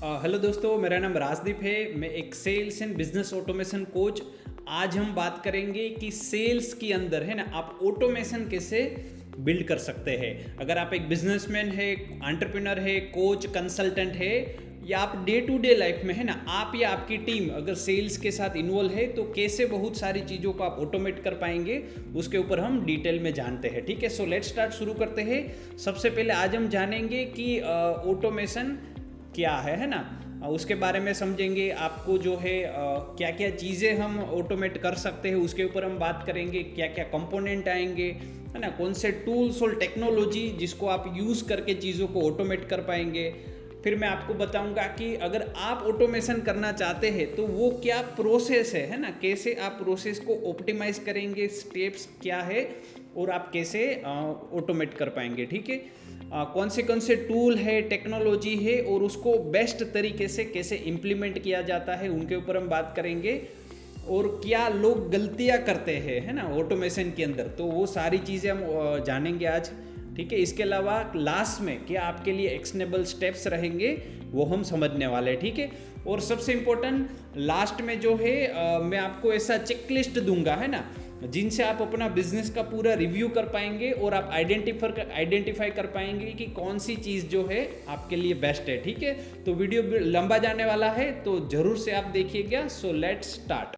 Hello दोस्तों, मेरा नाम राजदीप है। मैं एक sales and business automation coach. आज हम बात करेंगे कि सेल्स के अंदर है ना, आप ऑटोमेशन कैसे बिल्ड कर सकते हैं। अगर आप एक बिजनेसमैन है, एंटरप्रेन्योर है, कोच, कंसल्टेंट है, या आप डे टू डे लाइफ में है ना, आप या आपकी टीम अगर सेल्स के साथ इन्वॉल्व है तो कैसे बहुत सारी चीज़ों को आप ऑटोमेट कर पाएंगे, उसके ऊपर हम डिटेल में जानते हैं। ठीक है, सो लेट्स स्टार्ट, शुरू करते हैं। सबसे पहले आज हम जानेंगे कि ऑटोमेशन क्या है ना, उसके बारे में समझेंगे। आपको जो है क्या क्या चीज़ें हम ऑटोमेट कर सकते हैं उसके ऊपर हम बात करेंगे। क्या क्या कंपोनेंट आएंगे, है ना, कौन से टूल्स और टेक्नोलॉजी जिसको आप यूज़ करके चीज़ों को ऑटोमेट कर पाएंगे। फिर मैं आपको बताऊंगा कि अगर आप ऑटोमेशन करना चाहते हैं तो वो क्या प्रोसेस है ना, कैसे आप प्रोसेस को ऑप्टिमाइज करेंगे, स्टेप्स क्या है और आप कैसे ऑटोमेट कर पाएंगे। ठीक है, कौन से टूल है, टेक्नोलॉजी है और उसको बेस्ट तरीके से कैसे इम्प्लीमेंट किया जाता है, उनके ऊपर हम बात करेंगे। और क्या लोग गलतियां करते हैं, है ना, ऑटोमेशन के अंदर, तो वो सारी चीज़ें हम जानेंगे आज। ठीक है, इसके अलावा लास्ट में क्या आपके लिए एक्शनेबल स्टेप्स रहेंगे वो हम समझने वाले हैं। ठीक है, और सबसे इम्पोर्टेंट लास्ट में जो है मैं आपको ऐसा चेकलिस्ट दूंगा, है ना, जिनसे आप अपना बिजनेस का पूरा रिव्यू कर पाएंगे और आप आइडेंटिफाई कर पाएंगे कि कौन सी चीज़ जो है आपके लिए बेस्ट है। ठीक है, तो वीडियो लंबा जाने वाला है तो जरूर से आप देखिएगा। So let's start.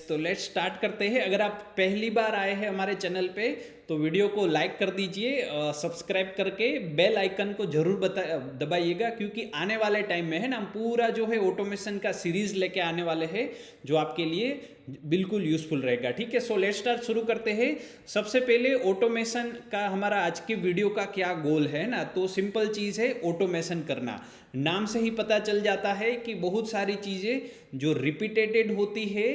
तो लेट्स स्टार्ट करते हैं। अगर आप पहली बार आए हैं हमारे चैनल पे तो वीडियो को लाइक कर दीजिए, सब्सक्राइब करके बेल आइकन को जरूर दबाइएगा, क्योंकि आने वाले टाइम में है ना, हम पूरा जो है ऑटोमेशन का सीरीज लेके आने वाले हैं जो आपके लिए बिल्कुल यूजफुल रहेगा। ठीक है, सो लेट्स स्टार्ट, शुरू करते हैं। सबसे पहले ऑटोमेशन का हमारा आज की वीडियो का क्या गोल है ना, तो सिंपल चीज़ है ऑटोमेशन करना। नाम से ही पता चल जाता है कि बहुत सारी चीज़ें जो रिपीटेटेड होती है,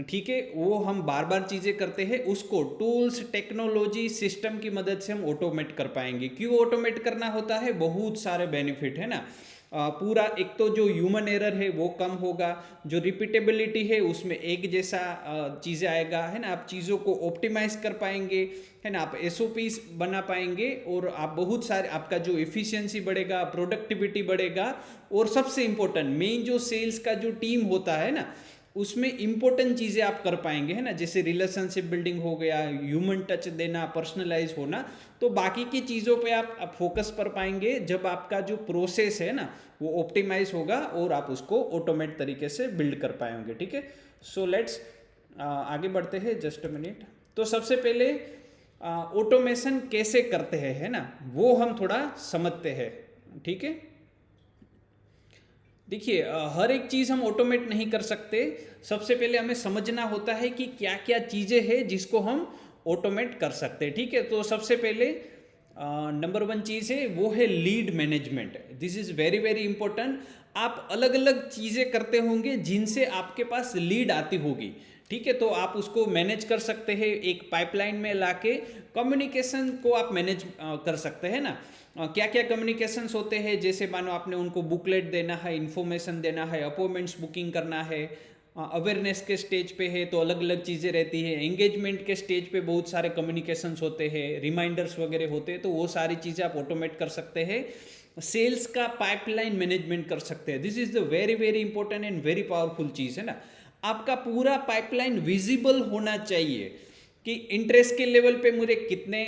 ठीक है, वो हम बार बार चीज़ें करते हैं, उसको टूल्स, टेक्नोलॉजी, सिस्टम की मदद से हम ऑटोमेट कर पाएंगे। क्यों ऑटोमेट करना होता है? बहुत सारे बेनिफिट है ना। पूरा एक तो जो ह्यूमन एरर है वो कम होगा, जो रिपीटेबिलिटी है उसमें एक जैसा चीज़ें आएगा, है ना, आप चीज़ों को ऑप्टिमाइज कर पाएंगे, है ना, आप एसओपीज बना पाएंगे और आप बहुत सारे, आपका जो एफिशिएंसी बढ़ेगा, प्रोडक्टिविटी बढ़ेगा। और सबसे इम्पोर्टेंट मेन जो सेल्स का जो टीम होता है ना, उसमें इंपॉर्टेंट चीज़ें आप कर पाएंगे, है ना, जैसे रिलेशनशिप बिल्डिंग हो गया, ह्यूमन टच देना, पर्सनलाइज होना। तो बाकी की चीज़ों पे आप फोकस कर पाएंगे जब आपका जो प्रोसेस है ना वो ऑप्टिमाइज होगा और आप उसको ऑटोमेट तरीके से बिल्ड कर पाएंगे। ठीक है, सो लेट्स आगे बढ़ते हैं, जस्ट अ मिनट। तो सबसे पहले ऑटोमेशन कैसे करते हैं, है ना, वो हम थोड़ा समझते हैं। ठीक है, देखिए, हर एक चीज़ हम ऑटोमेट नहीं कर सकते। सबसे पहले हमें समझना होता है कि क्या क्या चीज़ें हैं जिसको हम ऑटोमेट कर सकते हैं। ठीक है, तो सबसे पहले नंबर वन चीज़ है वो है lead management. This is very very important. आप अलग अलग चीज़ें करते होंगे जिनसे आपके पास लीड आती होगी। ठीक है, तो आप उसको मैनेज कर सकते हैं, एक पाइपलाइन में लाके कम्युनिकेशन को आप मैनेज कर सकते हैं ना। क्या क्या कम्युनिकेशंस होते हैं, जैसे मानो आपने उनको बुकलेट देना है, इन्फॉर्मेशन देना है, अपॉइंटमेंट्स बुकिंग करना है। अवेयरनेस के स्टेज पे है तो अलग अलग चीज़ें रहती है। एंगेजमेंट के स्टेज पे बहुत सारे कम्युनिकेशंस होते हैं, रिमाइंडर्स वगैरह होते हैं, तो वो सारी चीज़ें आप ऑटोमेट कर सकते हैं। सेल्स का पाइपलाइन मैनेजमेंट कर सकते हैं। This is the very very important and very powerful चीज़ है ना। आपका पूरा पाइपलाइन विजिबल होना चाहिए कि इंटरेस्ट के लेवल पे मुझे कितने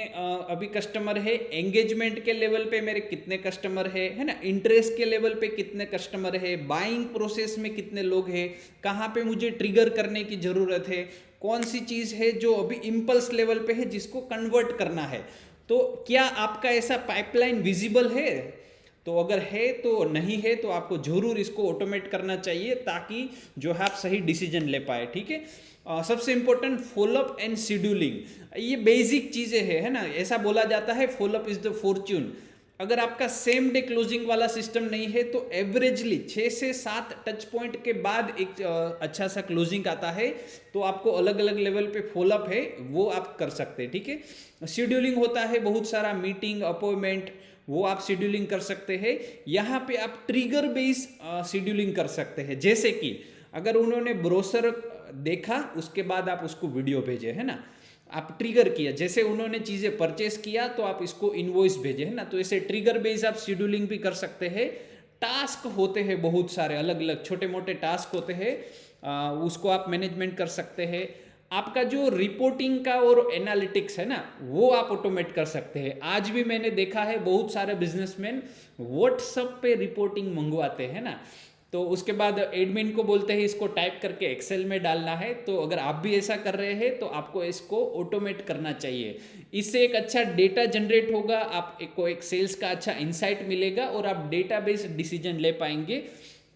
अभी कस्टमर है, एंगेजमेंट के लेवल पे मेरे कितने कस्टमर है ना, इंटरेस्ट के लेवल पे कितने कस्टमर है, बाइंग प्रोसेस में कितने लोग हैं, कहाँ पे मुझे ट्रिगर करने की ज़रूरत है, कौन सी चीज़ है जो अभी इम्पल्स लेवल पे है जिसको कन्वर्ट करना है। तो क्या आपका ऐसा पाइपलाइन विजिबल है? तो अगर है तो नहीं है तो आपको जरूर इसको ऑटोमेट करना चाहिए ताकि जो है आप सही डिसीजन ले पाए। ठीक है, सबसे इंपॉर्टेंट फॉलोअप एंड शेड्यूलिंग, ये बेसिक चीज़ें है ना। ऐसा बोला जाता है फॉलोअप इज द फॉर्च्यून। अगर आपका सेम डे क्लोजिंग वाला सिस्टम नहीं है तो एवरेजली 6 से 7 टच पॉइंट के बाद एक अच्छा सा क्लोजिंग आता है। तो आपको अलग अलग लेवल पे फॉलोअप है वो आप कर सकते हैं। ठीक है, शेड्यूलिंग होता है बहुत सारा, मीटिंग, अपॉइंटमेंट, वो आप शेड्यूलिंग कर सकते हैं। यहाँ पे आप ट्रिगर बेस शेड्यूलिंग कर सकते हैं, जैसे कि अगर उन्होंने ब्रोशर देखा उसके बाद आप उसको वीडियो भेजे, है ना, आप ट्रिगर किया, जैसे उन्होंने चीज़ें परचेस किया तो आप इसको इनवॉइस भेजे, है ना। तो ऐसे ट्रिगर बेस आप शेड्यूलिंग भी कर सकते हैं। टास्क होते हैं बहुत सारे, अलग अलग छोटे मोटे टास्क होते हैं, उसको आप मैनेजमेंट कर सकते हैं। आपका जो रिपोर्टिंग का और एनालिटिक्स है ना, वो आप ऑटोमेट कर सकते हैं। आज भी मैंने देखा है बहुत सारे बिजनेसमैन व्हाट्सएप पे रिपोर्टिंग मंगवाते हैं ना, तो उसके बाद एडमिन को बोलते हैं इसको टाइप करके एक्सेल में डालना है। तो अगर आप भी ऐसा कर रहे हैं तो आपको इसको ऑटोमेट करना चाहिए। इससे एक अच्छा डेटा जनरेट होगा, आपको एक सेल्स का अच्छा इंसाइट मिलेगा और आप डेटा बेस्ड डिसीजन ले पाएंगे।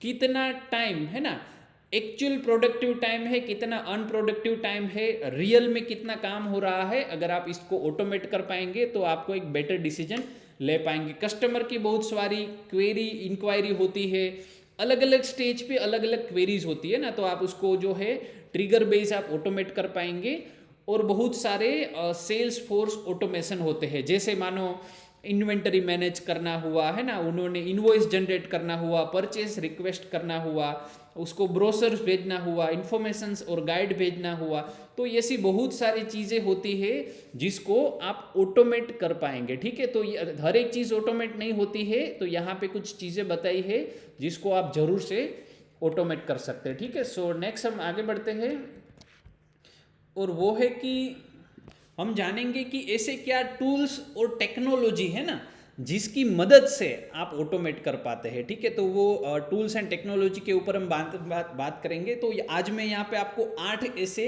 कितना टाइम है ना एक्चुअल प्रोडक्टिव टाइम है, कितना अनप्रोडक्टिव टाइम है, रियल में कितना काम हो रहा है, अगर आप इसको ऑटोमेट कर पाएंगे तो आपको एक बेटर डिसीजन ले पाएंगे। कस्टमर की बहुत सारी क्वेरी इंक्वायरी होती है, अलग अलग स्टेज पे अलग अलग क्वेरीज होती है ना, तो आप उसको जो है ट्रिगर बेस आप ऑटोमेट कर पाएंगे। और बहुत सारे सेल्स फोर्स ऑटोमेशन होते हैं, जैसे मानो इन्वेंटरी मैनेज करना हुआ है ना, उन्होंने इनवॉइस जनरेट करना हुआ, परचेस रिक्वेस्ट करना हुआ, उसको ब्रोशर्स भेजना हुआ, इंफॉर्मेशंस और गाइड भेजना हुआ, तो ऐसी बहुत सारी चीज़ें होती है जिसको आप ऑटोमेट कर पाएंगे। ठीक है, तो हर एक चीज़ ऑटोमेट नहीं होती है, तो यहाँ पे कुछ चीज़ें बताई है जिसको आप जरूर से ऑटोमेट कर सकते हैं। ठीक है, सो नेक्स्ट हम आगे बढ़ते हैं, और वो है कि हम जानेंगे कि ऐसे क्या टूल्स और टेक्नोलॉजी है ना जिसकी मदद से आप ऑटोमेट कर पाते हैं। ठीक है, तो वो टूल्स एंड टेक्नोलॉजी के ऊपर हम बात करेंगे। तो आज मैं यहाँ पे आपको 8 ऐसे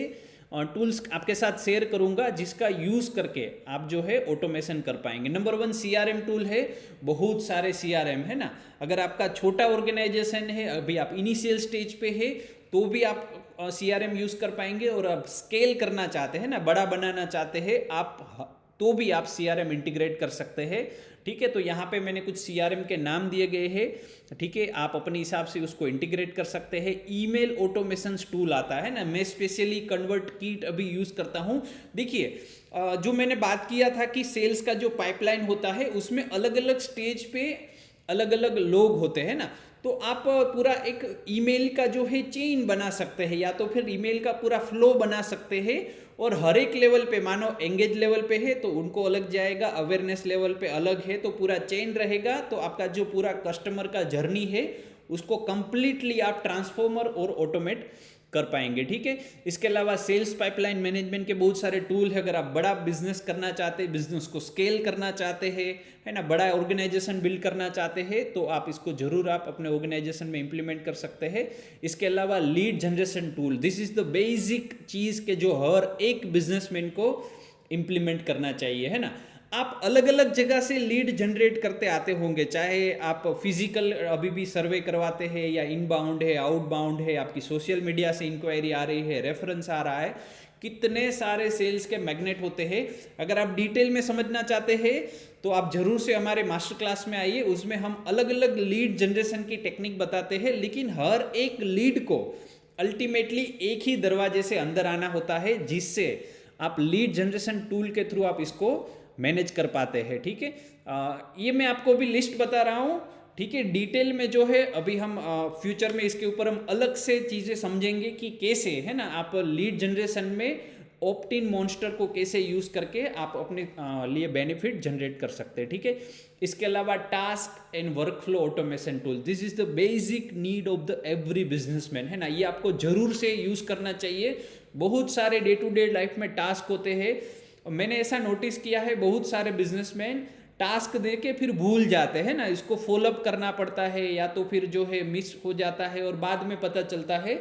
टूल्स आपके साथ शेयर करूंगा जिसका यूज करके आप जो है ऑटोमेशन कर पाएंगे। नंबर 1 सीआरएम टूल है। बहुत सारे सीआरएम है ना, अगर आपका छोटा ऑर्गेनाइजेशन है, अभी आप इनिशियल स्टेज पे है, तो भी आप सीआरएम यूज कर पाएंगे। और आप स्केल करना चाहते हैं ना, बड़ा बनाना चाहते हैं आप, तो भी आप सीआरएम इंटीग्रेट कर सकते हैं। ठीक है, तो यहाँ पे मैंने कुछ सीआरएम के नाम दिए गए हैं। ठीक है, आप अपने हिसाब से उसको इंटीग्रेट कर सकते हैं। ईमेल ऑटोमेशन टूल आता है ना, मैं स्पेशली कन्वर्ट कीट अभी यूज करता हूँ। देखिए, जो मैंने बात किया था कि सेल्स का जो पाइपलाइन होता है उसमें अलग अलग स्टेज पे अलग अलग लोग होते हैं ना, तो आप पूरा एक ईमेल का जो है चेन बना सकते हैं, या तो फिर ईमेल का पूरा फ्लो बना सकते हैं। और हर एक लेवल पे, मानो एंगेज लेवल पे है तो उनको अलग जाएगा, अवेयरनेस लेवल पे अलग है, तो पूरा चेन रहेगा। तो आपका जो पूरा कस्टमर का जर्नी है उसको कंप्लीटली आप ट्रांसफॉर्मर और ऑटोमेट कर पाएंगे। ठीक है, इसके अलावा सेल्स पाइपलाइन मैनेजमेंट के बहुत सारे टूल है। अगर आप बड़ा बिजनेस करना चाहते हैं, बिजनेस को स्केल करना चाहते हैं, है ना, बड़ा ऑर्गेनाइजेशन बिल्ड करना चाहते हैं, तो आप इसको जरूर आप अपने ऑर्गेनाइजेशन में इंप्लीमेंट कर सकते हैं। इसके अलावा lead generation tool, this is the basic चीज के जो हर एक बिजनेसमैन को इंप्लीमेंट करना चाहिए, है ना। आप अलग अलग जगह से लीड जनरेट करते आते होंगे, चाहे आप फिजिकल अभी भी सर्वे करवाते हैं, या इनबाउंड है, आउटबाउंड है, आपकी सोशल मीडिया से इंक्वायरी आ रही है, रेफरेंस आ रहा है, कितने सारे सेल्स के मैग्नेट होते हैं। अगर आप डिटेल में समझना चाहते हैं तो आप जरूर से हमारे मास्टर क्लास में आइए, उसमें हम अलग अलग लीड जनरेशन की टेक्निक बताते हैं। लेकिन हर एक लीड को अल्टीमेटली एक ही दरवाजे से अंदर आना होता है, जिससे आप लीड जनरेशन टूल के थ्रू आप इसको मैनेज कर पाते हैं। ठीक है, ये मैं आपको भी लिस्ट बता रहा हूँ। ठीक है, डिटेल में जो है अभी हम फ्यूचर में इसके ऊपर हम अलग से चीज़ें समझेंगे कि कैसे, है ना, आप लीड जनरेशन में ऑप्टिन मॉन्स्टर को कैसे यूज करके आप अपने लिए बेनिफिट जनरेट कर सकते हैं। ठीक है, इसके अलावा task and workflow automation tool, this is the basic need of the every businessman, है ना, ये आपको जरूर से यूज करना चाहिए। बहुत सारे डे टू डे लाइफ में टास्क होते हैं, मैंने ऐसा नोटिस किया है, बहुत सारे बिजनेसमैन टास्क दे के फिर भूल जाते हैं ना, इसको फॉलोअप करना पड़ता है, या तो फिर जो है मिस हो जाता है और बाद में पता चलता है।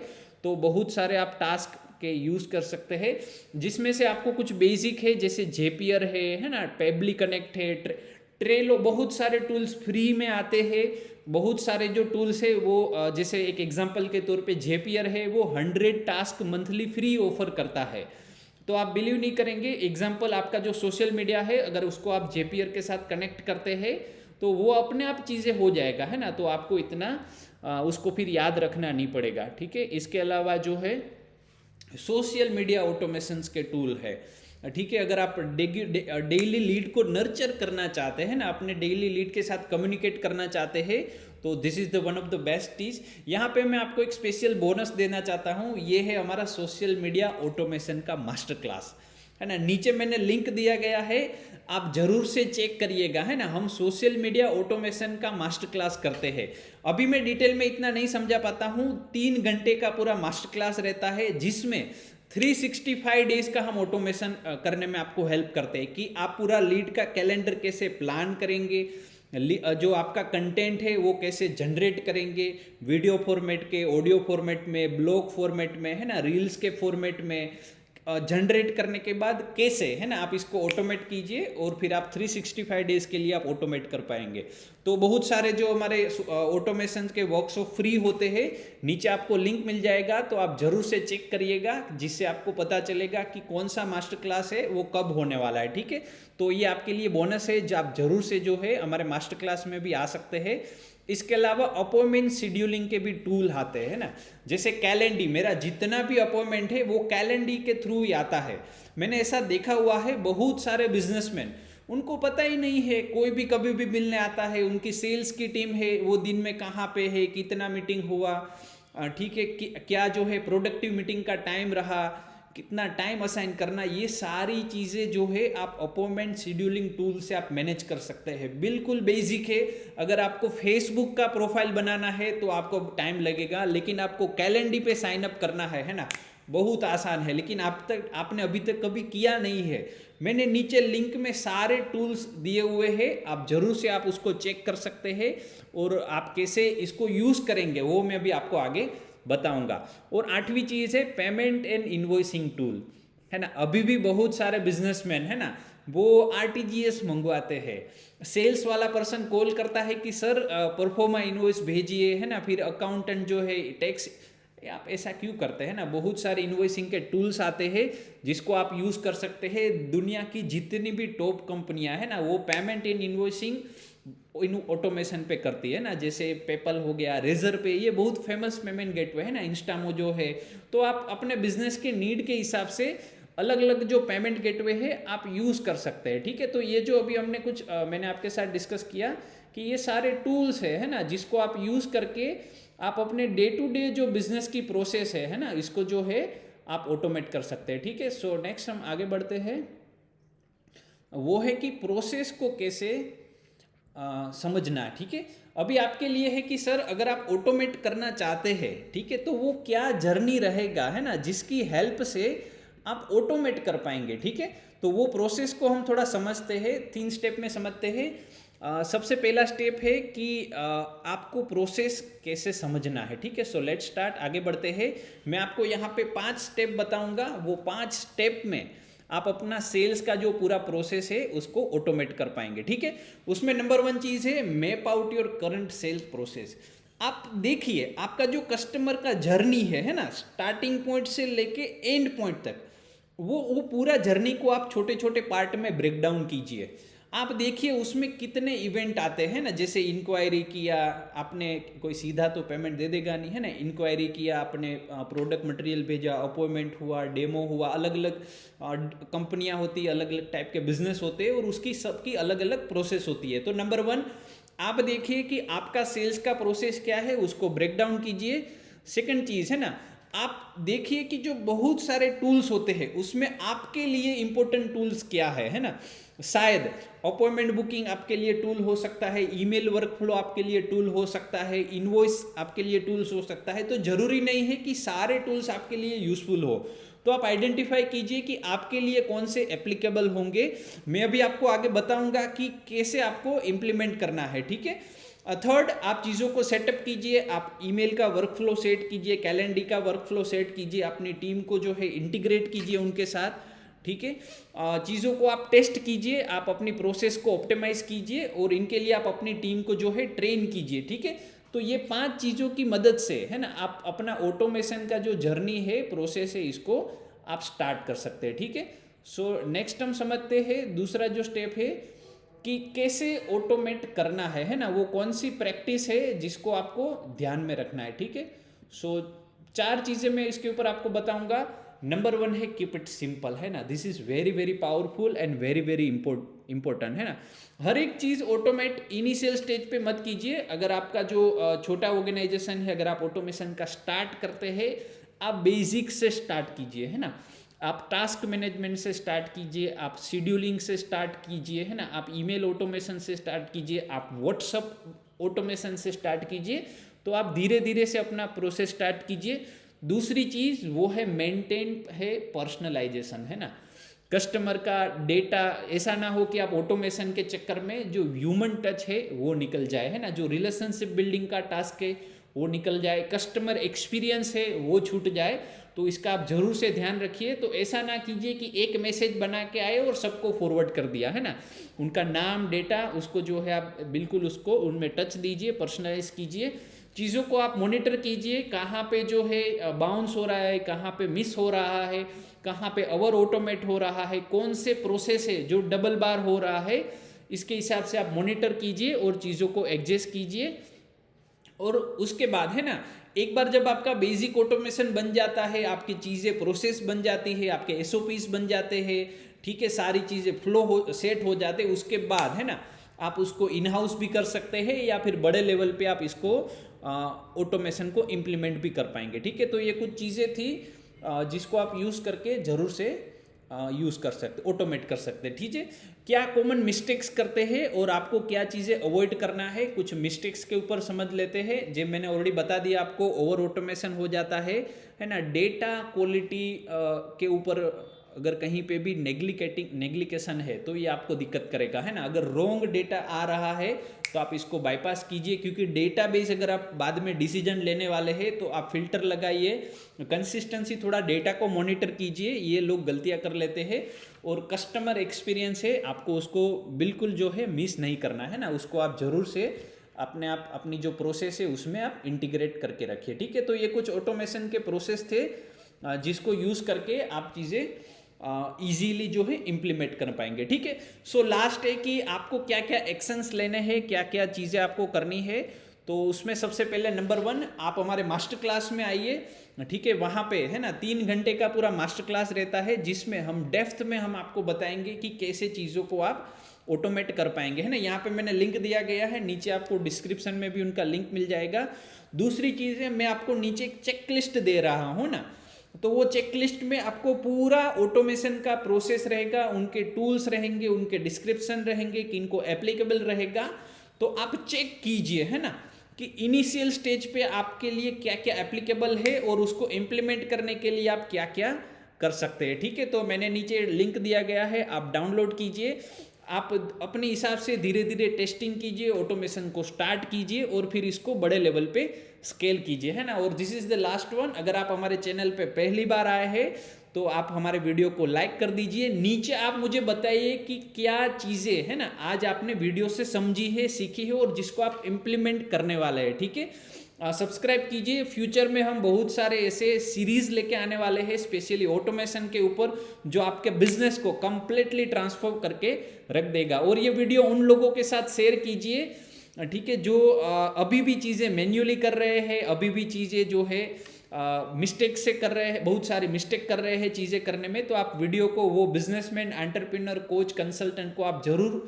तो बहुत सारे आप टास्क के यूज कर सकते हैं, जिसमें से आपको कुछ बेसिक है, जैसे जेपियर है ना, पेबली कनेक्ट है, ट्रेलो, बहुत सारे टूल्स फ्री में आते हैं। बहुत सारे जो टूल्स है वो जैसे एक एग्जांपल के तौर पे जेपियर है, वो 100 टास्क मंथली फ्री ऑफर करता है। तो आप बिलीव नहीं करेंगे, एग्जाम्पल आपका जो सोशल मीडिया है, अगर उसको आप जेपीयर के साथ कनेक्ट करते हैं तो वो अपने आप चीज़ें हो जाएगा, है ना, तो आपको इतना उसको फिर याद रखना नहीं पड़ेगा। ठीक है, इसके अलावा जो है सोशल मीडिया ऑटोमेशंस के टूल है। ठीक है, अगर आप डेली लीड को नर्चर करना चाहते हैं ना, अपने डेली लीड के साथ कम्युनिकेट करना चाहते हैं, तो this is the one of the best चीज। यहाँ पे मैं आपको एक स्पेशल बोनस देना चाहता हूँ, ये है हमारा सोशल मीडिया ऑटोमेशन का मास्टर क्लास। है ना। नीचे मैंने लिंक दिया गया है, आप जरूर से चेक करिएगा, है ना। हम सोशल मीडिया ऑटोमेशन का मास्टर क्लास करते हैं। अभी मैं डिटेल में इतना नहीं समझा पाता हूँ। 3 घंटे का पूरा मास्टर क्लास रहता है, जिसमें 365 डेज का हम ऑटोमेशन करने में आपको हेल्प करते हैं कि आप पूरा लीड का कैलेंडर कैसे प्लान करेंगे, जो आपका कंटेंट है वो कैसे जनरेट करेंगे, वीडियो फॉर्मेट के, ऑडियो फॉर्मेट में, ब्लॉग फॉर्मेट में, है ना, रील्स के फॉर्मेट में जनरेट करने के बाद कैसे, है ना, आप इसको ऑटोमेट कीजिए और फिर आप 365 डेज के लिए आप ऑटोमेट कर पाएंगे। तो बहुत सारे जो हमारे ऑटोमेशन के वर्कशॉप फ्री होते हैं, नीचे आपको लिंक मिल जाएगा, तो आप जरूर से चेक करिएगा, जिससे आपको पता चलेगा कि कौन सा मास्टर क्लास है वो कब होने वाला है, ठीक है। तो ये आपके लिए बोनस है, जो आप जरूर से जो है हमारे मास्टर क्लास में भी आ सकते हैं। इसके अलावा अपॉइंटमेंट शेड्यूलिंग के भी टूल आते हैं ना, जैसे कैलेंडी। मेरा जितना भी अपॉइंटमेंट है वो कैलेंडी के थ्रू ही आता है। मैंने ऐसा देखा हुआ है, बहुत सारे बिजनेसमैन, उनको पता ही नहीं है, कोई भी कभी भी मिलने आता है, उनकी सेल्स की टीम है, वो दिन में कहाँ पे है, कितना मीटिंग हुआ, ठीक है, क्या जो है प्रोडक्टिव मीटिंग का टाइम रहा, कितना टाइम असाइन करना, ये सारी चीज़ें जो है आप अपॉइंटमेंट शेड्यूलिंग टूल से आप मैनेज कर सकते हैं। बिल्कुल बेसिक है। अगर आपको फेसबुक का प्रोफाइल बनाना है तो आपको टाइम लगेगा, लेकिन आपको कैलेंडर पे साइन अप करना है ना, बहुत आसान है। लेकिन आपने अभी तक कभी किया नहीं है, मैंने नीचे लिंक में सारे टूल्स दिए हुए हैं, आप जरूर से आप उसको चेक कर सकते हैं, और आप कैसे इसको यूज़ करेंगे वो मैं भी आपको आगे बताऊंगा। और 8वीं चीज़ है पेमेंट एंड इनवॉइसिंग टूल, है ना। अभी भी बहुत सारे बिजनेसमैन, है ना, वो आरटीजीएस मंगवाते हैं। सेल्स वाला पर्सन कॉल करता है कि सर परफॉर्मा इनवॉइस भेजिए, है ना, फिर अकाउंटेंट जो है टैक्स, आप ऐसा क्यों करते हैं ना। बहुत सारे इनवॉइसिंग के टूल्स आते हैं जिसको आप यूज़ कर सकते हैं। दुनिया की जितनी भी टॉप कंपनियां हैं ना, वो पेमेंट एंड इनवॉइसिंग ऑटोमेशन पे करती है ना, जैसे पेपल हो गया, रेजर पे, ये बहुत फेमस पेमेंट गेटवे है ना, इंस्टामो जो है। तो आप अपने बिजनेस के नीड के हिसाब से अलग अलग जो पेमेंट गेटवे है आप यूज़ कर सकते हैं, ठीक है। तो ये जो अभी हमने कुछ मैंने आपके साथ डिस्कस किया कि ये सारे टूल्स है ना, जिसको आप यूज़ करके आप अपने डे टू डे जो बिजनेस की प्रोसेस है ना, इसको जो है आप ऑटोमेट कर सकते हैं, ठीक है। सो नेक्स्ट हम आगे बढ़ते हैं, वो है कि प्रोसेस को कैसे समझना, ठीक है। अभी आपके लिए है कि सर अगर आप ऑटोमेट करना चाहते हैं, ठीक है, तो वो क्या जर्नी रहेगा, है ना, जिसकी हेल्प से आप ऑटोमेट कर पाएंगे, ठीक है। तो वो प्रोसेस को हम थोड़ा समझते हैं, 3 स्टेप में समझते हैं। सबसे पहला स्टेप है कि आपको प्रोसेस कैसे समझना है, ठीक है। सो लेट्स स्टार्ट, आगे बढ़ते हैं। मैं आपको यहाँ पे 5 स्टेप बताऊंगा, वो 5 स्टेप में आप अपना सेल्स का जो पूरा प्रोसेस है उसको ऑटोमेट कर पाएंगे, ठीक है। उसमें नंबर 1 चीज़ है map out your current sales process. आप देखिए आपका जो कस्टमर का जर्नी है ना, स्टार्टिंग पॉइंट से लेके एंड पॉइंट तक, वो पूरा जर्नी को आप छोटे छोटे पार्ट में ब्रेक डाउन कीजिए। आप देखिए उसमें कितने इवेंट आते हैं ना, जैसे इंक्वायरी किया आपने, कोई सीधा तो पेमेंट दे देगा नहीं, है ना। इंक्वायरी किया आपने, प्रोडक्ट मटेरियल भेजा, अपॉइंटमेंट हुआ, डेमो हुआ, अलग अलग कंपनियां होती है, अलग अलग टाइप के बिजनेस होते हैं, और उसकी सबकी अलग अलग प्रोसेस होती है। तो नंबर 1 आप देखिए कि आपका सेल्स का प्रोसेस क्या है, उसको ब्रेक डाउन कीजिए। सेकंड चीज़ है ना, आप देखिए कि जो बहुत सारे टूल्स होते हैं उसमें आपके लिए इंपॉर्टेंट टूल्स क्या है ना। शायद अपॉइंटमेंट बुकिंग आपके लिए टूल हो सकता है, ईमेल वर्कफ्लो आपके लिए टूल हो सकता है, इनवॉइस आपके लिए टूल्स हो सकता है। तो जरूरी नहीं है कि सारे टूल्स आपके लिए यूजफुल हो, तो आप आइडेंटिफाई कीजिए कि आपके लिए कौन से एप्लीकेबल होंगे। मैं अभी आपको आगे बताऊंगा कि कैसे आपको इंप्लीमेंट करना है, ठीक है। थर्ड, आप चीज़ों को सेटअप कीजिए, आप ईमेल का वर्कफ्लो सेट कीजिए, कैलेंडर का वर्कफ्लो सेट कीजिए, अपनी टीम को जो है इंटीग्रेट कीजिए उनके साथ, ठीक है। चीज़ों को आप टेस्ट कीजिए, आप अपनी प्रोसेस को ऑप्टिमाइज कीजिए, और इनके लिए आप अपनी टीम को जो है ट्रेन कीजिए, ठीक है। तो ये 5 चीज़ों की मदद से, है ना, आप अपना ऑटोमेशन का जो जर्नी है, प्रोसेस है, इसको आप स्टार्ट कर सकते हैं, ठीक है। सो नेक्स्ट हम समझते हैं दूसरा जो स्टेप है कि कैसे ऑटोमेट करना है ना, वो कौन सी प्रैक्टिस है जिसको आपको ध्यान में रखना है, ठीक है। सो 4 चीज़ें मैं इसके ऊपर आपको बताऊंगा। नंबर 1 है कीप इट सिंपल, है ना, this is very very powerful and very very important, है ना। हर एक चीज़ ऑटोमेट इनिशियल स्टेज पे मत कीजिए। अगर आपका जो छोटा ऑर्गेनाइजेशन है, अगर आप ऑटोमेशन का स्टार्ट करते हैं, आप बेसिक से स्टार्ट कीजिए, है ना। आप टास्क मैनेजमेंट से स्टार्ट कीजिए, आप शेड्यूलिंग से स्टार्ट कीजिए, है ना, आप ईमेल ऑटोमेशन से स्टार्ट कीजिए, आप व्हाट्सअप ऑटोमेशन से स्टार्ट कीजिए, तो आप धीरे धीरे से अपना प्रोसेस स्टार्ट कीजिए। दूसरी चीज़ वो है मेंटेन है पर्सनलाइजेशन, है ना, कस्टमर का डेटा ऐसा ना हो कि आप ऑटोमेशन के चक्कर में जो ह्यूमन टच है वो निकल जाए, है ना, जो रिलेशनशिप बिल्डिंग का टास्क है वो निकल जाए, कस्टमर एक्सपीरियंस है वो छूट जाए। तो इसका आप जरूर से ध्यान रखिए। तो ऐसा ना कीजिए कि एक मैसेज बना के आए और सबको फॉरवर्ड कर दिया, है ना, उनका नाम डेटा उसको जो है आप बिल्कुल उसको उनमें टच दीजिए, पर्सनलाइज कीजिए, चीज़ों को आप मॉनिटर कीजिए, कहाँ पे जो है बाउंस हो रहा है, कहाँ पे मिस हो रहा है, कहाँ पे ओवर ऑटोमेट हो रहा है, कौन से प्रोसेस है जो डबल बार हो रहा है, इसके हिसाब से आप मॉनिटर कीजिए और चीज़ों को एडजस्ट कीजिए। और उसके बाद, है ना, एक बार जब आपका बेसिक ऑटोमेशन बन जाता है, आपकी चीज़ें प्रोसेस बन जाती है, आपके एसओपीस बन जाते हैं, ठीक है, सारी चीज़ें फ्लो हो सेट हो जाते हैं, उसके बाद, है ना, आप उसको इन हाउस भी कर सकते हैं या फिर बड़े लेवल पे आप इसको ऑटोमेशन को इम्प्लीमेंट भी कर पाएंगे। ठीक है, तो ये कुछ चीज़ें थी जिसको आप यूज़ करके ज़रूर से यूज़ कर सकते, ऑटोमेट कर सकते हैं। ठीक है, क्या कॉमन मिस्टेक्स करते हैं और आपको क्या चीज़ें अवॉइड करना है, कुछ मिस्टेक्स के ऊपर समझ लेते हैं। जब मैंने ऑलरेडी बता दिया आपको, ओवर ऑटोमेशन हो जाता है ना, डेटा क्वालिटी के ऊपर अगर कहीं पे भी नेग्लिकेशन है तो ये आपको दिक्कत करेगा, है ना, अगर रॉन्ग डेटा आ रहा है तो आप इसको बाईपास कीजिए, क्योंकि डेटाबेस अगर आप बाद में डिसीजन लेने वाले हैं तो आप फिल्टर लगाइए, कंसिस्टेंसी थोड़ा डेटा को मॉनिटर कीजिए, ये लोग गलतियां कर लेते हैं। और कस्टमर एक्सपीरियंस है, आपको उसको बिल्कुल जो है मिस नहीं करना है ना, उसको आप जरूर से अपने आप अपनी जो प्रोसेस है उसमें आप इंटीग्रेट करके रखिए। ठीक है, तो ये कुछ ऑटोमेशन के प्रोसेस थे जिसको यूज़ करके आप चीज़ें इजीली जो है इम्प्लीमेंट कर पाएंगे। ठीक है, सो लास्ट है कि आपको क्या क्या एक्शंस लेने हैं, क्या क्या चीज़ें आपको करनी है। तो उसमें सबसे पहले नंबर 1, आप हमारे मास्टर क्लास में आइए। ठीक है, वहाँ पे, है ना, 3 घंटे का पूरा मास्टर क्लास रहता है जिसमें हम डेप्थ में हम आपको बताएंगे कि कैसे चीज़ों को आप ऑटोमेट कर पाएंगे, है ना। यहाँ पे मैंने लिंक दिया गया है, नीचे आपको डिस्क्रिप्शन में भी उनका लिंक मिल जाएगा। दूसरी चीज़ है, मैं आपको नीचे एक चेकलिस्ट दे रहा हूँ ना, तो वो चेकलिस्ट में आपको पूरा ऑटोमेशन का प्रोसेस रहेगा, उनके टूल्स रहेंगे, उनके डिस्क्रिप्शन रहेंगे कि इनको एप्लीकेबल रहेगा। तो आप चेक कीजिए, है ना, कि इनिशियल स्टेज पे आपके लिए क्या क्या एप्लीकेबल है और उसको इम्प्लीमेंट करने के लिए आप क्या क्या कर सकते हैं। ठीक है, तो मैंने नीचे लिंक दिया गया है, आप डाउनलोड कीजिए, आप अपने हिसाब से धीरे धीरे टेस्टिंग कीजिए, ऑटोमेशन को स्टार्ट कीजिए और फिर इसको बड़े लेवल पे स्केल कीजिए, है ना। और this is the last one, अगर आप हमारे चैनल पे पहली बार आए हैं तो आप हमारे वीडियो को लाइक कर दीजिए। नीचे आप मुझे बताइए कि क्या चीज़ें, है ना, आज आपने वीडियो से समझी है, सीखी है और जिसको आप इम्प्लीमेंट करने वाले हैं। ठीक है, सब्सक्राइब कीजिए, फ्यूचर में हम बहुत सारे ऐसे सीरीज लेके आने वाले हैं स्पेशली ऑटोमेशन के ऊपर, जो आपके बिजनेस को कंप्लीटली ट्रांसफॉर्म करके रख देगा। और ये वीडियो उन लोगों के साथ शेयर कीजिए, ठीक है, जो अभी भी चीज़ें मैन्युअली कर रहे हैं, अभी भी चीज़ें जो है मिस्टेक से कर रहे हैं, बहुत सारी मिस्टेक कर रहे हैं चीज़ें करने में। तो आप वीडियो को वो बिजनेसमैन, एंटरप्रेन्योर, कोच, कंसल्टेंट को आप जरूर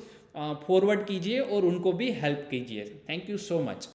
फॉरवर्ड कीजिए और उनको भी हेल्प कीजिए। Thank you so much.